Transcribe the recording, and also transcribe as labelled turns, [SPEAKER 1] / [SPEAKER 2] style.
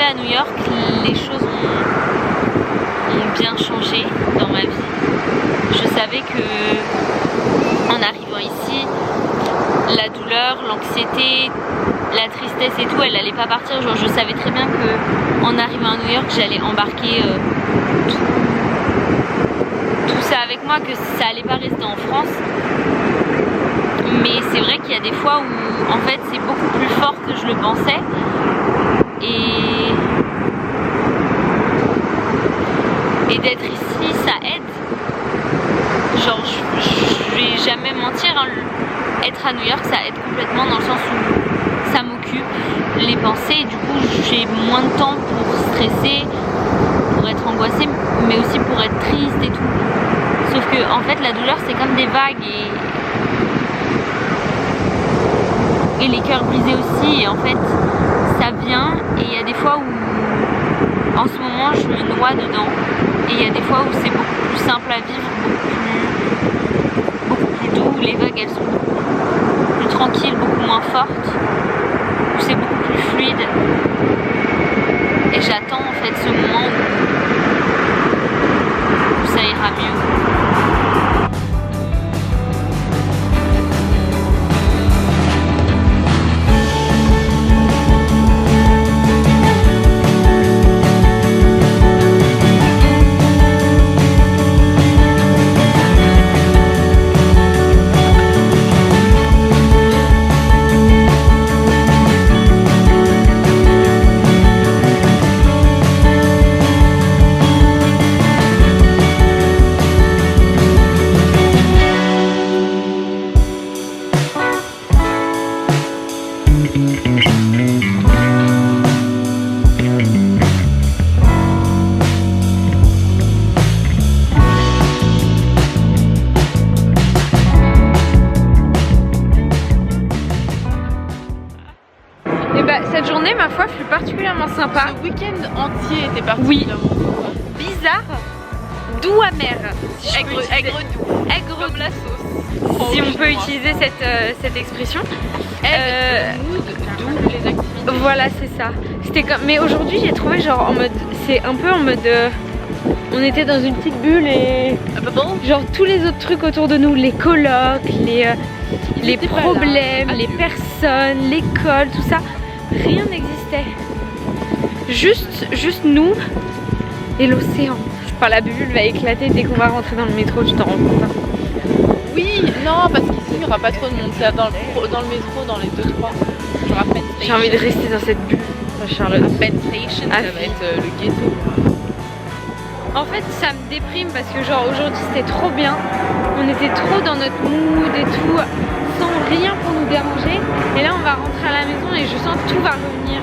[SPEAKER 1] arrivée à New York, les choses ont bien changé dans ma vie. Je savais que en arrivant ici, la douleur, l'anxiété, la tristesse et tout, elle allait pas partir. Genre je savais très bien que en arrivant à New York, j'allais embarquer tout ça avec moi, que ça allait pas rester en France. Mais c'est vrai qu'il y a des fois où en fait c'est beaucoup plus fort que je le pensais. Et d'être ici, ça aide. Genre je vais jamais mentir, hein, être à New York ça aide complètement dans le sens où ça m'occupe les pensées et du coup j'ai moins de temps pour stresser, pour être angoissée, mais aussi pour être triste et tout. Sauf que en fait la douleur c'est comme des vagues et les cœurs brisés aussi, et en fait ça vient et il y a des fois où en ce moment je me noie dedans et il y a des fois où c'est beaucoup plus simple à vivre, beaucoup plus doux, où les vagues elles sont beaucoup plus tranquilles, beaucoup moins fortes, où c'est beaucoup plus fluide et j'attends en fait ce moment où ça ira mieux. Cette journée, ma foi, fut particulièrement sympa.
[SPEAKER 2] Le week-end entier était particulièrement
[SPEAKER 1] bizarre, doux amer. Si
[SPEAKER 2] aigre doux.
[SPEAKER 1] Aigre
[SPEAKER 2] comme la sauce.
[SPEAKER 1] Si on peut utiliser cette expression.
[SPEAKER 2] Mood, doux, les activités.
[SPEAKER 1] Voilà, c'est ça. C'était comme. Mais aujourd'hui, j'ai trouvé genre en mode. C'est un peu en mode. On était dans une petite bulle et. Genre tous les autres trucs autour de nous, les colocs, les problèmes, les personnes, l'école, tout ça. Rien n'existait. Juste nous et l'océan. Enfin, la bulle va éclater dès qu'on va rentrer dans le métro, tu t'en rends compte pas?
[SPEAKER 2] Oui, non, parce qu'ici il n'y aura pas trop de monde. C'est dans le métro, dans les 2-3. Genre à Penn Station.
[SPEAKER 1] J'ai envie de rester dans cette bulle, Charlotte.
[SPEAKER 2] À Penn Station, ça va être le ghetto.
[SPEAKER 1] En fait, ça me déprime parce que genre aujourd'hui c'était trop bien. On était trop dans notre mood et tout, sans rien pour nous déranger. Et là on va rentrer à la maison et je sens que tout va revenir.